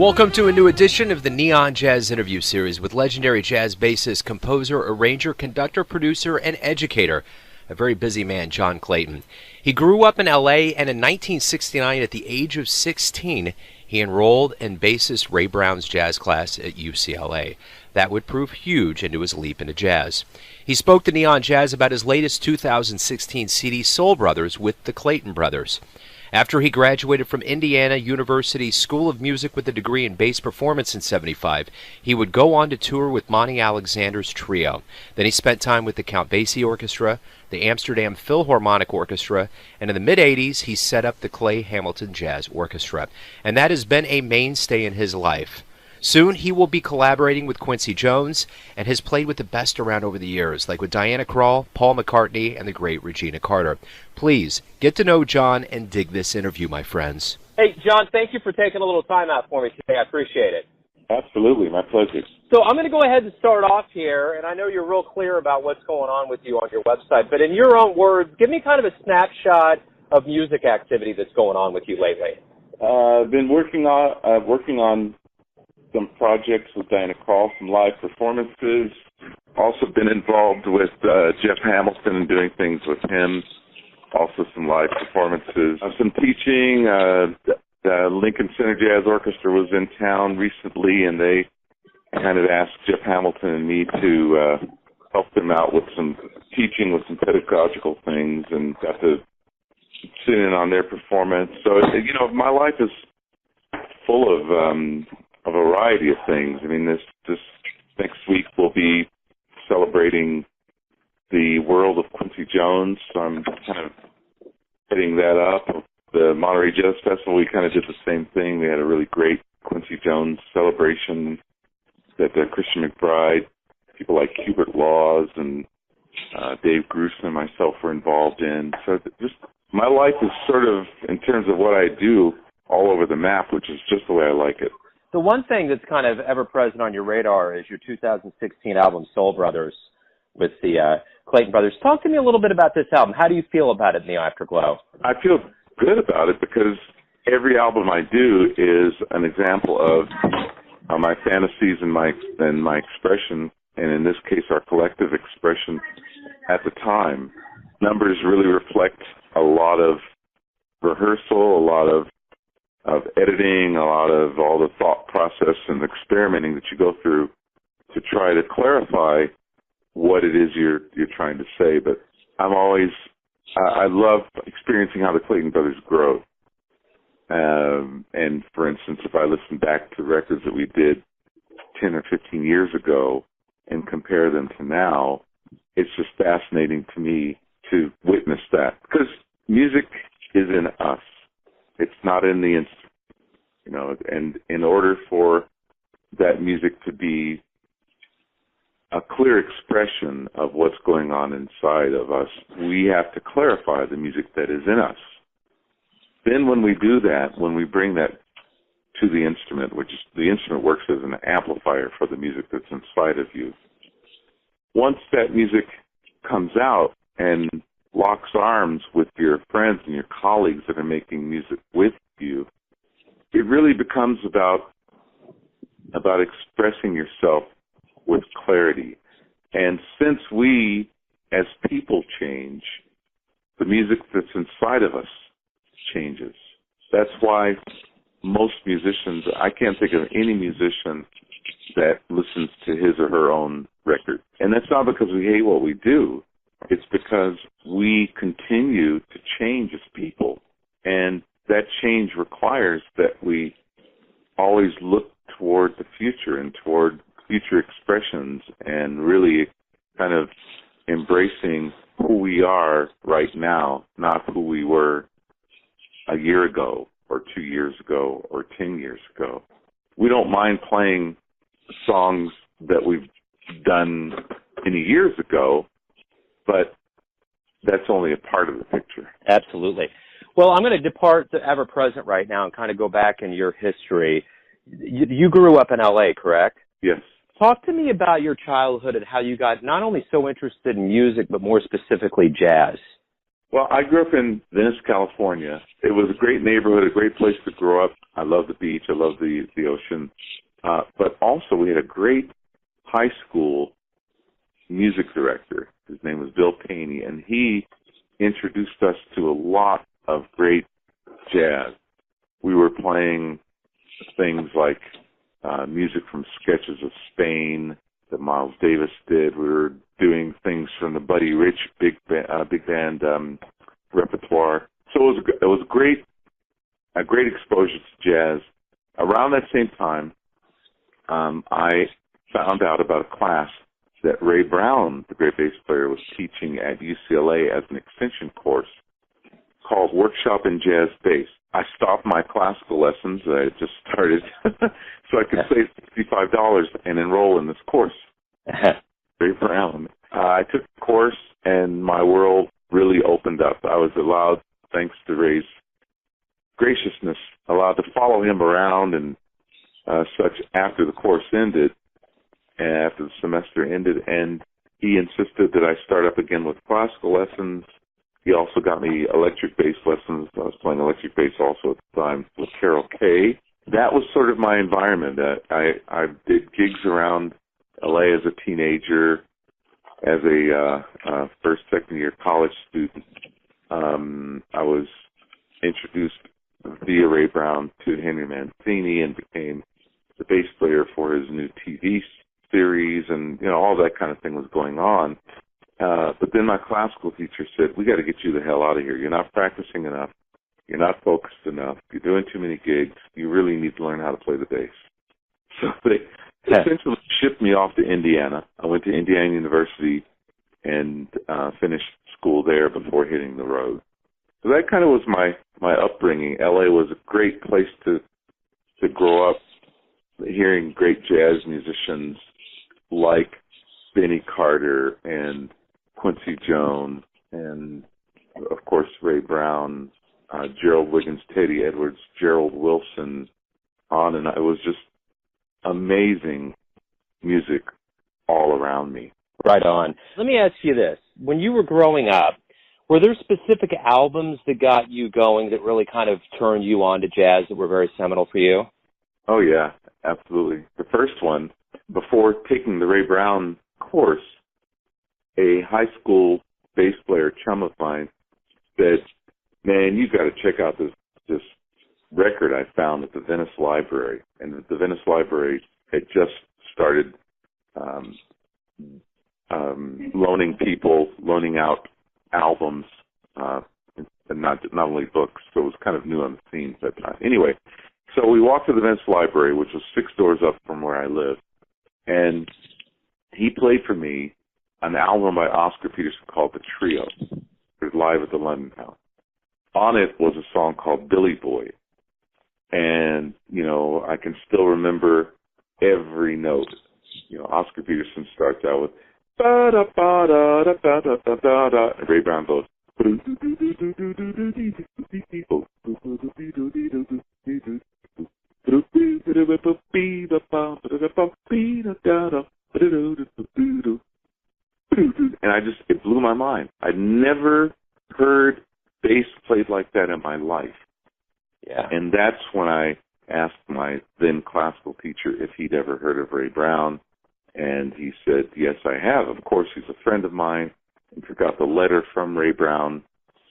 Welcome to a new edition of the Neon Jazz Interview Series with legendary jazz bassist, composer, arranger, conductor, producer, and educator, a very busy man, John Clayton. He grew up in L.A., and in 1969, at the age of 16, he enrolled in bassist Ray Brown's jazz class at UCLA. That would prove huge into his leap into jazz. He spoke to Neon Jazz about his latest 2016 CD, Soul Brothers, with the Clayton Brothers. After he graduated from Indiana University School of Music with a degree in bass performance in '75, he would go on to tour with Monty Alexander's Trio. Then he spent time with the Count Basie Orchestra, the Amsterdam Philharmonic Orchestra, and in the mid-'80s he set up the Clayton-Hamilton Jazz Orchestra. And that has been a mainstay in his life. Soon he will be collaborating with Quincy Jones and has played with the best around over the years, like with Diana Krall, Paul McCartney, and the great Regina Carter. Please get to know John and dig this interview, my friends. Hey, John, thank you for taking a little time out for me today. I appreciate it. Absolutely, my pleasure. So I'm going to go ahead and start off here, and I know you're real clear about what's going on with you on your website, but in your own words, give me kind of a snapshot of music activity that's going on with you lately. I've been working on some projects with Diana Krall, some live performances. Also been involved with Jeff Hamilton and doing things with him. Also some live performances. Some teaching. The Lincoln Center Jazz Orchestra was in town recently, and they kind of asked Jeff Hamilton and me to help them out with some teaching, with some pedagogical things, and got to sit in on their performance. So, you know, my life is full of a variety of things. I mean, this next week we'll be celebrating the world of Quincy Jones, so I'm kind of heading that up. The Monterey Jazz Festival, we kind of did the same thing. We had a really great Quincy Jones celebration that Christian McBride, people like Hubert Laws and Dave Grusin and myself were involved in. So just my life is sort of, in terms of what I do, all over the map, which is just the way I like it. The one thing that's kind of ever-present on your radar is your 2016 album, Soul Brothers, with the Clayton Brothers. Talk to me a little bit about this album. How do you feel about it in the afterglow? I feel good about it because every album I do is an example of my fantasies and my expression, and in this case, our collective expression at the time. Numbers really reflect a lot of rehearsal, a lot of editing, a lot of all the thought process and experimenting that you go through to try to clarify what it is you're trying to say. But I love experiencing how the Clayton Brothers grow. And for instance, if I listen back to records that we did 10 or 15 years ago and compare them to now, it's just fascinating to me to witness that. Because music is in us. It's not in the instrument, you know, and in order for that music to be a clear expression of what's going on inside of us, we have to clarify the music that is in us. Then when we do that, when we bring that to the instrument, which is, the instrument works as an amplifier for the music that's inside of you. Once that music comes out and locks arms with your friends and your colleagues that are making music with you, it really becomes about expressing yourself with clarity. And since we, as people, change, the music that's inside of us changes. That's why most musicians, I can't think of any musician that listens to his or her own record. And that's not because we hate what we do. It's because we continue to change as people. And that change requires that we always look toward the future and toward future expressions and really kind of embracing who we are right now, not who we were a year ago or 2 years ago or 10 years ago. We don't mind playing songs that we've done many years ago, but that's only a part of the picture. Absolutely. Well, I'm going to depart the ever-present right now and kind of go back in your history. You grew up in L.A., correct? Yes. Talk to me about your childhood and how you got not only so interested in music, but more specifically jazz. Well, I grew up in Venice, California. It was a great neighborhood, a great place to grow up. I love the beach. I love the ocean. promotion. But also we had a great high school music director. His name was Bill Paney, and he introduced us to a lot of great jazz. We were playing things like music from Sketches of Spain that Miles Davis did. We were doing things from the Buddy Rich big band repertoire. So it was a great exposure to jazz. Around that same time, I found out about a class that Ray Brown, the great bass player, was teaching at UCLA as an extension course called Workshop in Jazz Bass. I stopped my classical lessons that I had just started so I could save $65 and enroll in this course. Ray Brown. I took the course, and my world really opened up. I was allowed, thanks to Ray's graciousness, allowed to follow him around and such after the course ended, and after the semester ended, and he insisted that I start up again with classical lessons. He also got me electric bass lessons. I was playing electric bass also at the time with Carol Kay. That was sort of my environment. I did gigs around LA as a teenager, as a first, second year college student. I was introduced via Ray Brown to Henry Mancini and became the bass player for his new TV series, and all that kind of thing was going on. But then my classical teacher said, "We got to get you the hell out of here. You're not practicing enough. You're not focused enough. You're doing too many gigs. You really need to learn how to play the bass." So they essentially shipped me off to Indiana. I went to Indiana University and finished school there before hitting the road. So that kind of was my upbringing. LA was a great place to grow up, hearing great jazz musicians like Benny Carter and Quincy Jones and, of course, Ray Brown, Gerald Wiggins, Teddy Edwards, Gerald Wilson, on and on. It was just amazing music all around me. Right on. Let me ask you this. When you were growing up, were there specific albums that got you going that really kind of turned you on to jazz that were very seminal for you? Oh, yeah, absolutely. The first one, before taking the Ray Brown course, a high school bass player chum of mine said, "Man, you got to check out this record I found at the Venice Library." And the Venice Library had just started loaning out albums, and not only books. So it was kind of new on the scene at that time. Anyway, so we walked to the Venice Library, which was 6 doors up from where I lived, and he played for me an album by Oscar Peterson called The Trio. It was live at the London House. On it was a song called Billy Boy. And, I can still remember every note. Oscar Peterson starts out with ba-da-ba-da-da-da-da-da-da, and Ray Brown goes and it blew my mind. I'd never heard bass played like that in my life. Yeah. And that's when I asked my then classical teacher if he'd ever heard of Ray Brown, and he said, "Yes, I have. Of course, he's a friend of mine." And forgot the letter from Ray Brown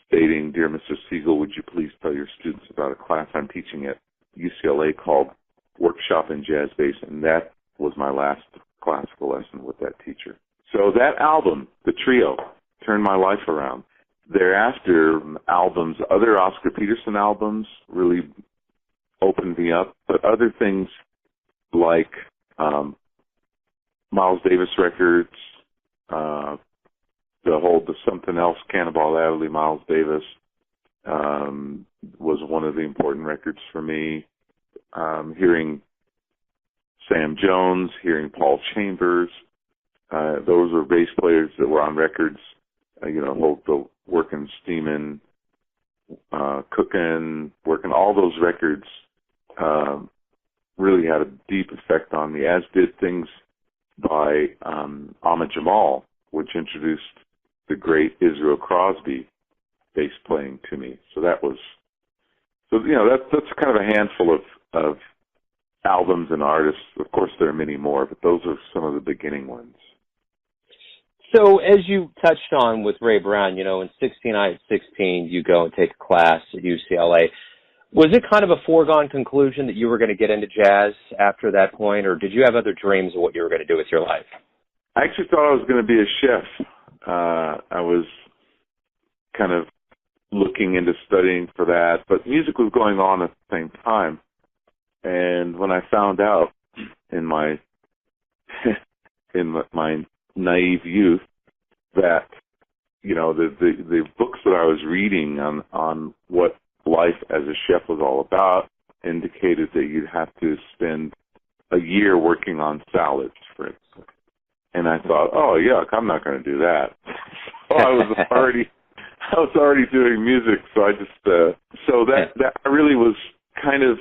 stating, "Dear Mr. Siegel, would you please tell your students about a class I'm teaching at UCLA called Workshop in Jazz Bass," and that was my last classical lesson with that teacher. So that album, The Trio, turned my life around. Thereafter, other Oscar Peterson albums really opened me up, but other things like Miles Davis records, the Something Else, Cannonball Adderley, Miles Davis, was one of the important records for me. Hearing Sam Jones, hearing Paul Chambers, those were bass players that were on records, the Workin', Steamin', Cookin', Workin', all those records really had a deep effect on me, as did things by Ahmad Jamal, which introduced the great Israel Crosby bass playing to me. So that's kind of a handful of albums and artists. Of course, there are many more, but those are some of the beginning ones. So as you touched on with Ray Brown, you know, in 16, you go and take a class at UCLA. Was it kind of a foregone conclusion that you were going to get into jazz after that point, or did you have other dreams of what you were going to do with your life? I actually thought I was going to be a chef. I was kind of looking into studying for that, but music was going on at the same time. And when I found out in my my naive youth that, you know, the books that I was reading on what life as a chef was all about indicated that you'd have to spend a year working on salads, for instance. And I thought, oh yuck, I'm not going to do that. So I was already doing music, so I just so that I really was kind of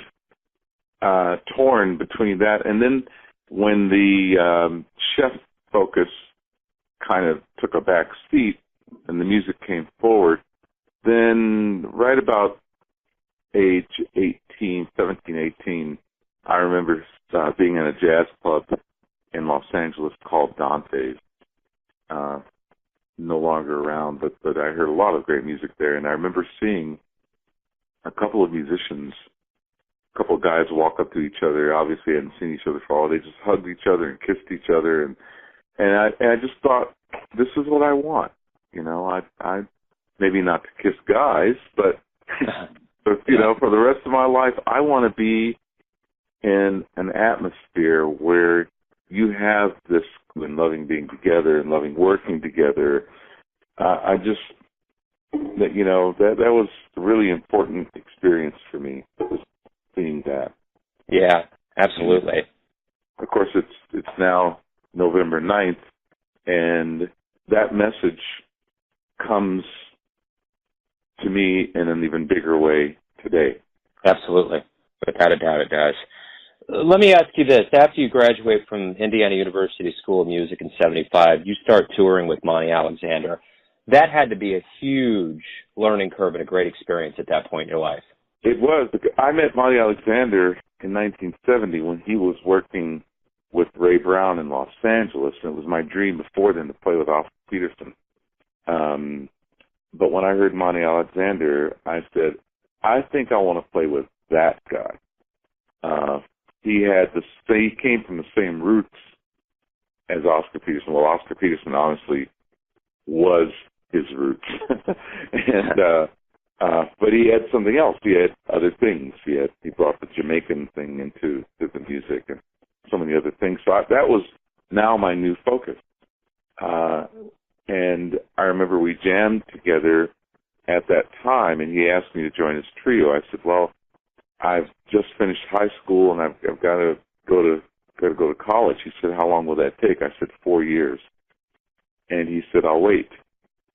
torn between that, and then when the chef focus kind of took a back seat and the music came forward, then right about age 18, I remember being in a jazz club in Los Angeles called Dante's. No longer around, but I heard a lot of great music there, and I remember seeing a couple of musicians, a couple of guys walk up to each other. Obviously, hadn't seen each other for all. They just hugged each other and kissed each other, and I just thought, this is what I want. You know, I maybe not to kiss guys, but you know, for the rest of my life, I want to be in an atmosphere where you have this and loving being together and loving working together. I just, that, you know, that was a really important experience for me, was seeing that. Yeah, absolutely. Of course, it's now November 9th, and that message comes to me in an even bigger way today. Absolutely. Without a doubt it does. Let me ask you this. After you graduate from Indiana University School of Music in 75, you start touring with Monty Alexander. That had to be a huge learning curve and a great experience at that point in your life. It was. I met Monty Alexander in 1970 when he was working with Ray Brown in Los Angeles, and it was my dream before then to play with Oscar Peterson. But when I heard Monty Alexander, I said, I think I want to play with that guy. He came from the same roots as Oscar Peterson. Well, Oscar Peterson honestly was his roots, but he had something else. He had other things. He brought the Jamaican thing into the music and so many other things. So that was now my new focus. And I remember we jammed together at that time, and he asked me to join his trio. I said, well, I've just finished high school, and I've got to go to college. He said, how long will that take? I said, 4 years. And he said, I'll wait.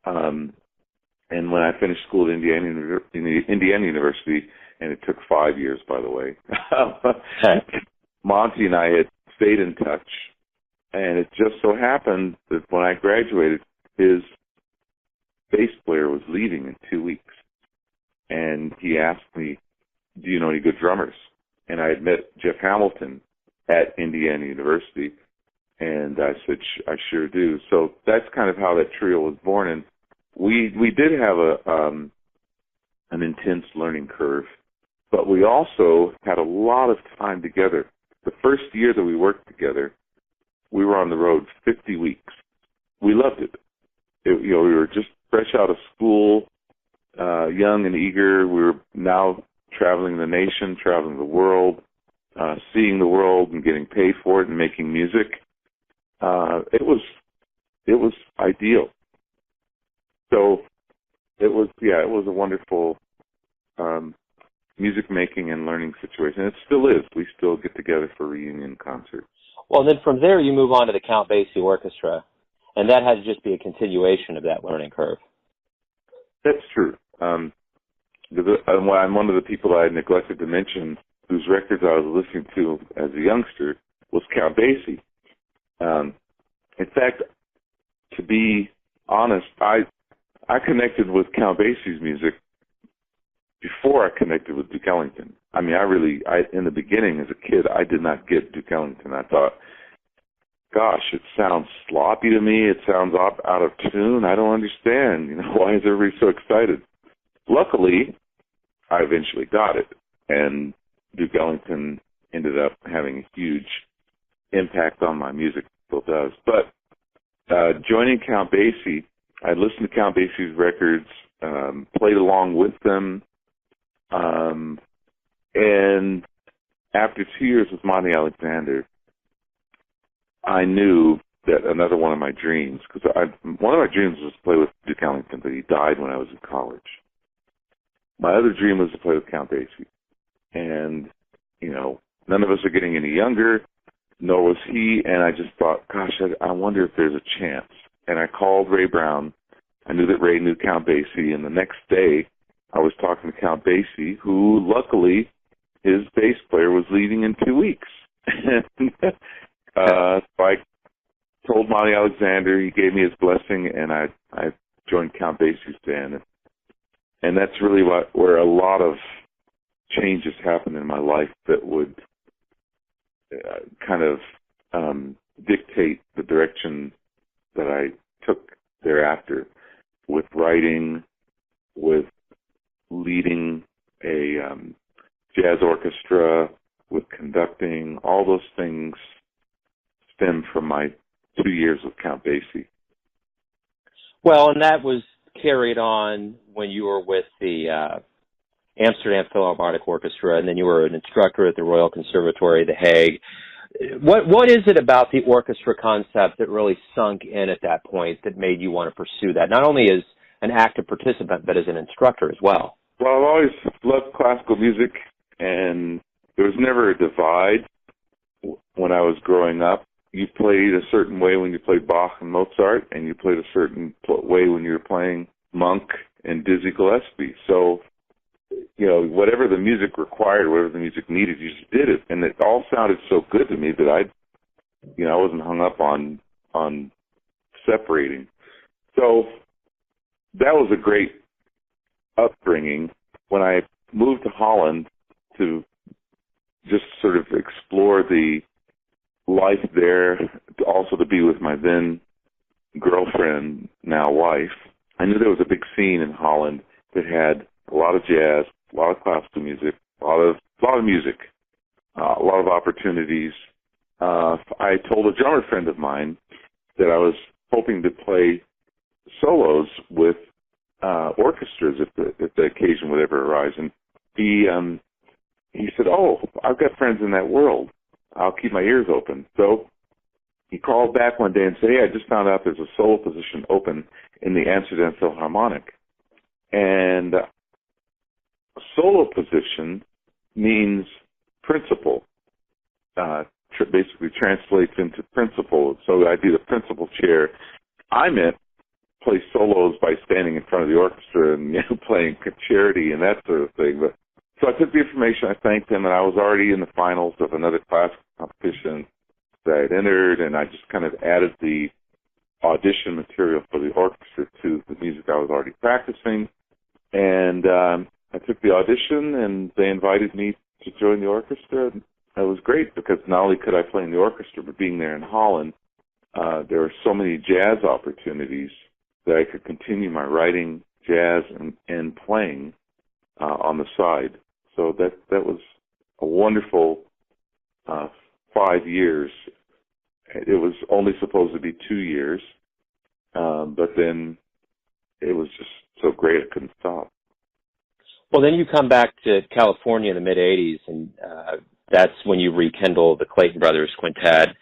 And when I finished school at Indiana University, and it took 5 years, by the way, Monty and I had stayed in touch, and it just so happened that when I graduated, his bass player was leaving in 2 weeks. And he asked me, do you know any good drummers? And I had met Jeff Hamilton at Indiana University, and I said, I sure do. So that's kind of how that trio was born. And we did have an intense learning curve, but we also had a lot of time together. The first year that we worked together, we were on the road 50 weeks. We loved it. We were just fresh out of school, young and eager. We were now traveling the nation, traveling the world, seeing the world and getting paid for it and making music. It was ideal. So it was a wonderful music making and learning situation. It still is. We still get together for reunion concerts. Well, then from there you move on to the Count Basie Orchestra, and that had to just be a continuation of that learning curve. That's true. I'm one of the people I neglected to mention whose records I was listening to as a youngster was Count Basie. In fact, to be honest, I connected with Count Basie's music before I connected with Duke Ellington. I mean, in the beginning as a kid, I did not get Duke Ellington. I thought, gosh, it sounds sloppy to me. It sounds out of tune. I don't understand. Why is everybody so excited? Luckily, I eventually got it, and Duke Ellington ended up having a huge impact on my music, still does. But joining Count Basie, I listened to Count Basie's records, played along with them, and after 2 years with Monty Alexander, I knew that another one of my dreams, because one of my dreams was to play with Duke Ellington, but he died when I was in college. My other dream was to play with Count Basie. And, none of us are getting any younger, nor was he, and I just thought, gosh, I wonder if there's a chance. And I called Ray Brown. I knew that Ray knew Count Basie, and the next day I was talking to Count Basie, who, luckily, his bass player was leaving in 2 weeks. So I told Monty Alexander, he gave me his blessing, and I joined Count Basie's band. And that's really where a lot of changes happened in my life that would kind of dictate the direction that I took thereafter, with writing, with leading a jazz orchestra, with conducting. All those things stem from my 2 years with Count Basie. Well, and that was carried on when you were with the Amsterdam Philharmonic Orchestra, and then you were an instructor at the Royal Conservatory, The Hague. What is it about the orchestra concept that really sunk in at that point that made you want to pursue that, not only as an active participant, but as an instructor as well? Well, I've always loved classical music, and there was never a divide when I was growing up. You played a certain way when you played Bach and Mozart, and you played a certain way when you were playing Monk and Dizzy Gillespie. So, whatever the music required, whatever the music needed, you just did it. And it all sounded so good to me that I wasn't hung up on separating. So that was a great upbringing. When I moved to Holland to just sort of explore the life there, also to be with my then girlfriend, now wife, I knew there was a big scene in Holland that had a lot of jazz, a lot of classical music, a lot of music, a lot of opportunities. I told a drummer friend of mine that I was hoping to play solos with orchestras if the occasion would ever arise. And he said, "Oh, I've got friends in that world. I'll keep my ears open." So he called back one day and said, "Hey, I just found out there's a solo position open in the Amsterdam Philharmonic." And a solo position means principal, basically translates into principal. So I do the principal chair. I meant play solos by standing in front of the orchestra and playing charity and that sort of thing. But so I took the information, I thanked him, and I was already in the finals of another classical competition that I had entered, and I just kind of added the audition material for the orchestra to the music I was already practicing. And I took the audition, and they invited me to join the orchestra. It was great because not only could I play in the orchestra, but being there in Holland, there were so many jazz opportunities that I could continue my writing jazz and playing on the side. So that was a wonderful 5 years. It was only supposed to be 2 years, but then it was just so great I couldn't stop. Well, then you come back to California in the mid-'80s, and that's when you rekindle the Clayton Brothers Quintet.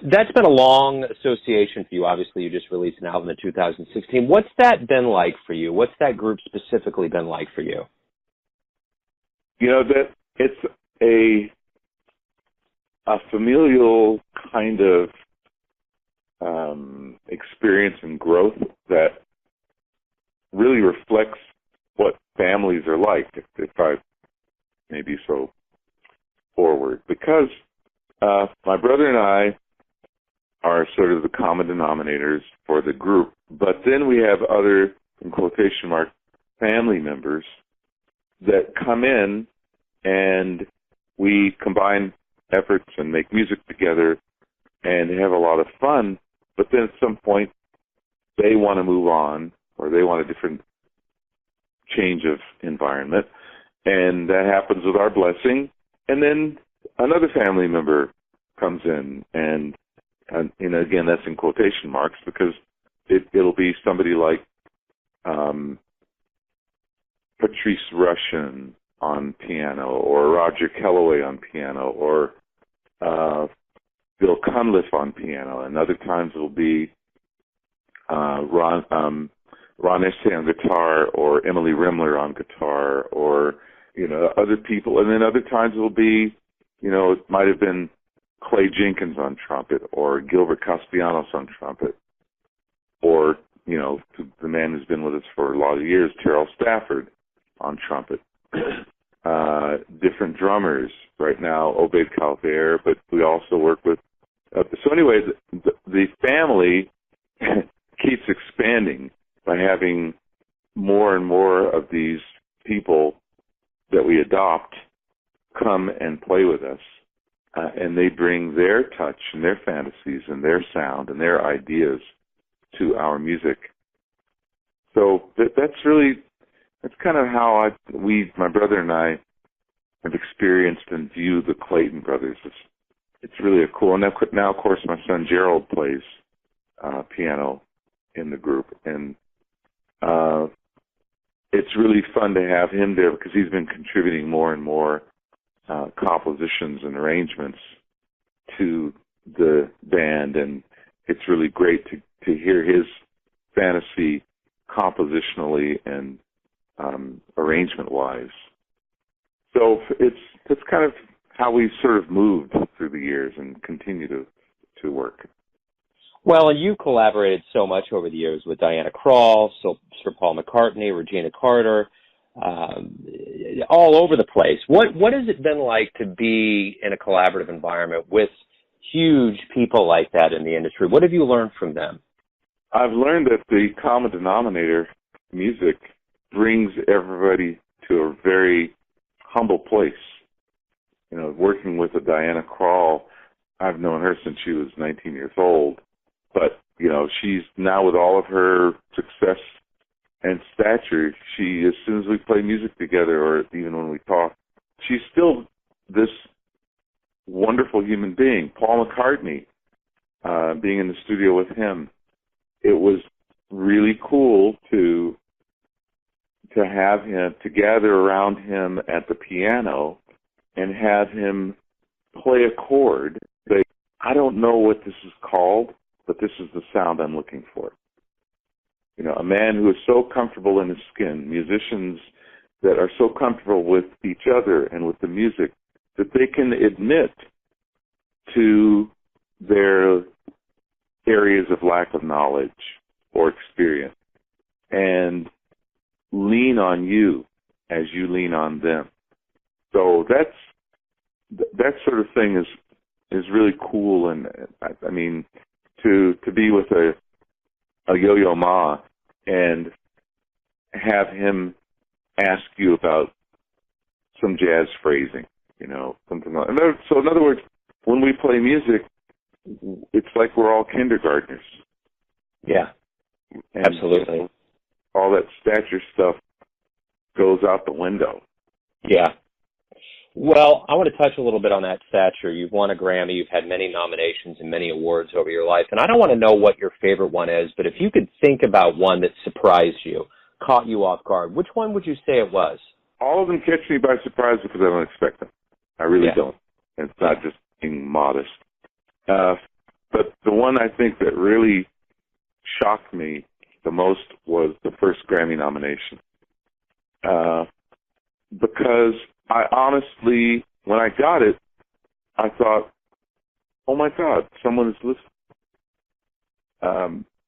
That's been a long association for you. Obviously, you just released an album in 2016. What's that been like for you? What's that group specifically been like for you? That it's a familial kind of experience and growth that really reflects what families are like, if I may be so forward. Because my brother and I are sort of the common denominators for the group, but then we have other, in quotation marks, family members that come in and we combine efforts and make music together and have a lot of fun, but then at some point they want to move on or they want a different change of environment, and that happens with our blessing. And then another family member comes in, and again, that's in quotation marks because it'll be somebody like Patrice Rushen on piano, or Roger Kellaway on piano, or Bill Cunliffe on piano, and other times it'll be Ron Estey on guitar, or Emily Rimler on guitar, or other people, and then other times it'll be, it might have been Clay Jenkins on trumpet, or Gilbert Castellanos on trumpet, or the man who's been with us for a lot of years, Terrell Stafford on trumpet. Different drummers right now, Obaid Calvaire, but we also work with. So anyway, the family keeps expanding by having more and more of these people that we adopt come and play with us, and they bring their touch and their fantasies and their sound and their ideas to our music. So that's kind of how my brother and I have experienced and view the Clayton Brothers. It's really a cool. And now, of course, my son Gerald plays piano in the group, and it's really fun to have him there because he's been contributing more and more compositions and arrangements to the band, and it's really great to hear his fantasy compositionally and arrangement-wise. So it's kind of how we've sort of moved through the years and continue to work. Well, and you collaborated so much over the years with Diana Krall, Sir Paul McCartney, Regina Carter, all over the place. What has it been like to be in a collaborative environment with huge people like that in the industry? What have you learned from them? I've learned that the common denominator, music, brings everybody to a very humble place. Working with a Diana Krall, I've known her since she was 19 years old. But, she's now with all of her success and stature, as soon as we play music together or even when we talk, she's still this wonderful human being. Paul McCartney, being in the studio with him, it was really cool to have him, to gather around him at the piano and have him play a chord. Say, I don't know what this is called, but this is the sound I'm looking for. A man who is so comfortable in his skin, musicians that are so comfortable with each other and with the music that they can admit to their areas of lack of knowledge or experience and lean on you as you lean on them. So that sort of thing is really cool, and I mean to be with a Yo-Yo Ma and have him ask you about some jazz phrasing, something like that. So in other words, when we play music, it's like we're all kindergartners. Yeah, and absolutely. All that stature stuff goes out the window. Yeah. Well, I want to touch a little bit on that stature. You've won a Grammy. You've had many nominations and many awards over your life. And I don't want to know what your favorite one is, but if you could think about one that surprised you, caught you off guard, which one would you say it was? All of them catch me by surprise because I don't expect them. I really don't. And it's not just being modest. But the one I think that really shocked me the most was the first Grammy nomination. Because I honestly, when I got it, I thought, oh my God, someone is listening.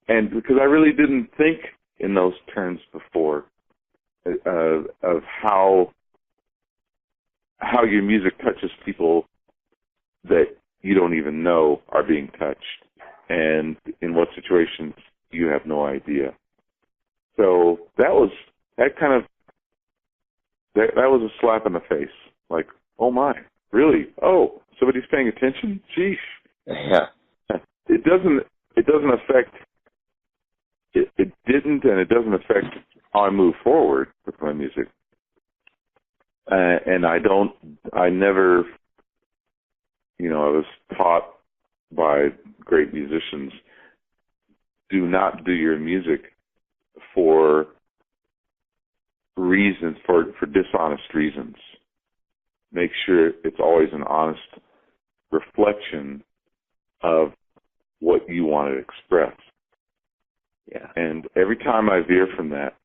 And because I really didn't think in those terms before of how your music touches people that you don't even know are being touched, and in what situations you have no idea. So that kind of that was a slap in the face. Like, oh my, really? Oh, somebody's paying attention? Sheesh. Yeah. It doesn't affect. It didn't, and it doesn't affect how I move forward with my music. And I never, I was taught by great musicians, do not do your music for reasons, for dishonest reasons. Make sure it's always an honest reflection of what you want to express. Yeah. And every time I veer from that,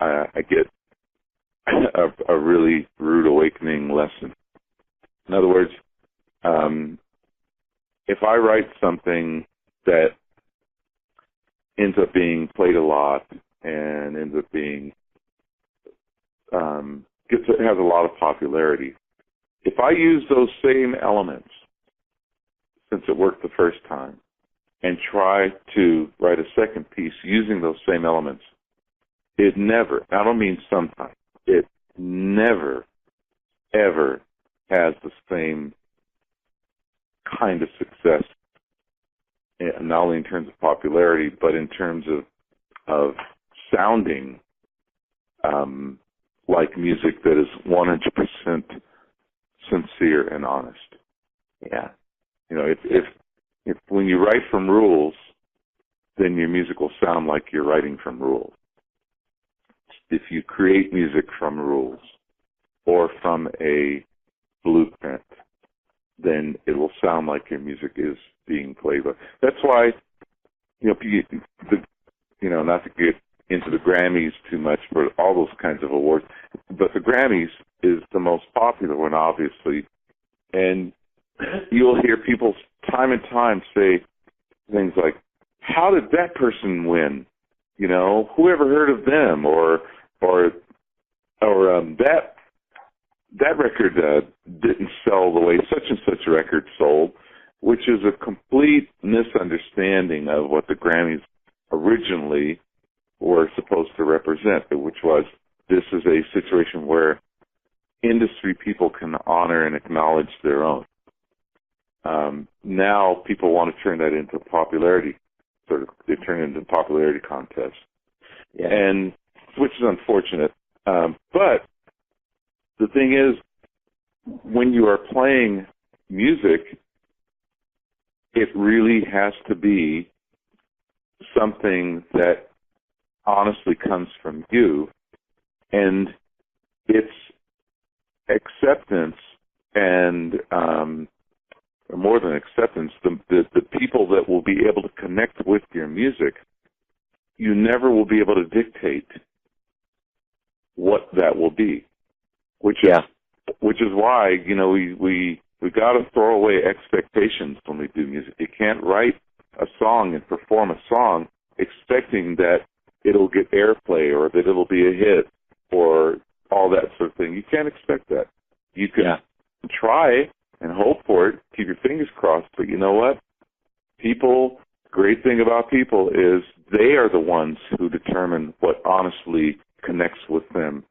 I get a really rude awakening lesson. In other words, if I write something that ends up being played a lot and ends up being has a lot of popularity, if I use those same elements, since it worked the first time, and try to write a second piece using those same elements, it never, I don't mean sometimes, it never, ever has the same kind of success, not only in terms of popularity, but in terms of sounding like music that is 100% sincere and honest. Yeah. If when you write from rules, then your music will sound like you're writing from rules. If you create music from rules or from a blueprint, then it will sound like your music is being played. That's why, not to get into the Grammys too much, but all those kinds of awards, but the Grammys is the most popular one, obviously, and you'll hear people time and time say things like, how did that person win? Who ever heard of them? Or that record didn't sell the way such and such a record sold, which is a complete misunderstanding of what the Grammys originally were supposed to represent, which was, this is a situation where industry people can honor and acknowledge their own. Now people want to turn that into popularity. They turn it into popularity contests. Yeah. And which is unfortunate. But the thing is, when you are playing music, it really has to be something that honestly comes from you, and it's acceptance and more than acceptance, the people that will be able to connect with your music, you never will be able to dictate what that will be. Which is why, we got to throw away expectations when we do music. You can't write a song and perform a song expecting that it'll get airplay or that it'll be a hit or all that sort of thing. You can't expect that. You can try and hope for it, keep your fingers crossed, but you know what? Great thing about people is they are the ones who determine what honestly connects with them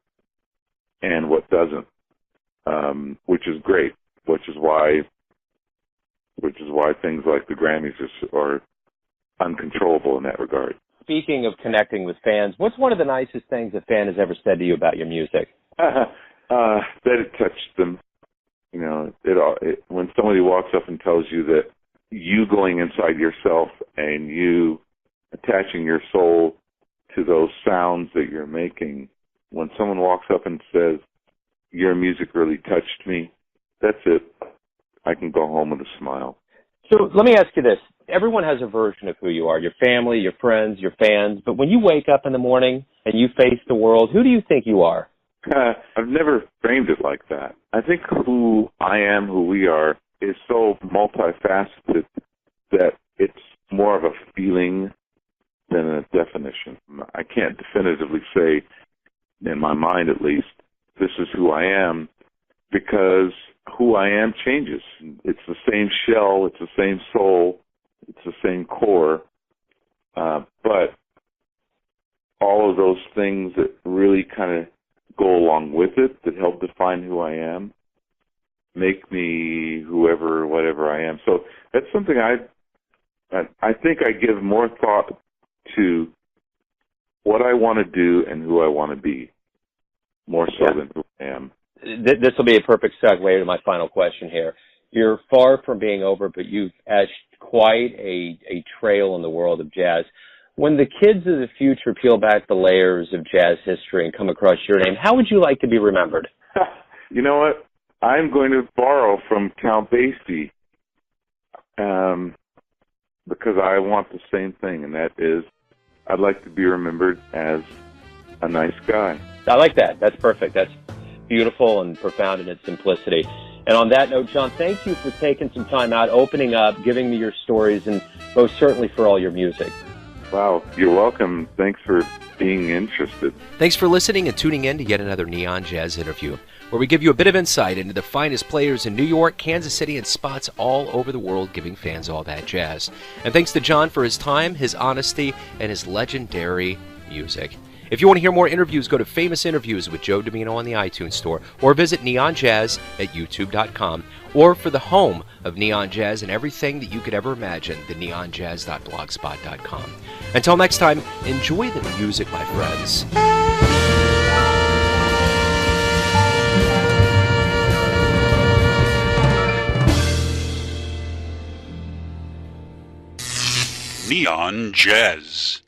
and what doesn't, which is great, which is why things like the Grammys are uncontrollable in that regard. Speaking of connecting with fans, what's one of the nicest things a fan has ever said to you about your music? That it touched them. When somebody walks up and tells you that you going inside yourself and you attaching your soul to those sounds that you're making, when someone walks up and says, your music really touched me, that's it. I can go home with a smile. So let me ask you this. Everyone has a version of who you are, your family, your friends, your fans. But when you wake up in the morning and you face the world, who do you think you are? I've never framed it like that. I think who I am, who we are, is so multifaceted that it's more of a feeling than a definition. I can't definitively say, in my mind at least, this is who I am, because who I am changes. It's the same shell, it's the same soul, it's the same core, but all of those things that really kind of go along with it, that help define who I am, make me whoever, whatever I am. So that's something I think I give more thought to what I want to do and who I want to be, more so than who I am. This will be a perfect segue to my final question here. You're far from being over, but you've etched quite a trail in the world of jazz. When the kids of the future peel back the layers of jazz history and come across your name, how would you like to be remembered? You know what? I'm going to borrow from Count Basie because I want the same thing, and that is I'd like to be remembered as a nice guy. I like that. That's perfect. That's beautiful and profound in its simplicity. And on that note, John, thank you for taking some time out, opening up, giving me your stories, and most certainly for all your music. Wow, you're welcome. Thanks for being interested. Thanks for listening and tuning in to yet another Neon Jazz interview, where we give you a bit of insight into the finest players in New York, Kansas City, and spots all over the world, giving fans all that jazz. And thanks to John for his time, his honesty, and his legendary music. If you want to hear more interviews, go to Famous Interviews with Joe Domino on the iTunes Store, or visit Neon Jazz at youtube.com, or for the home of Neon Jazz and everything that you could ever imagine, the neonjazz.blogspot.com. Until next time, enjoy the music, my friends. Neon Jazz.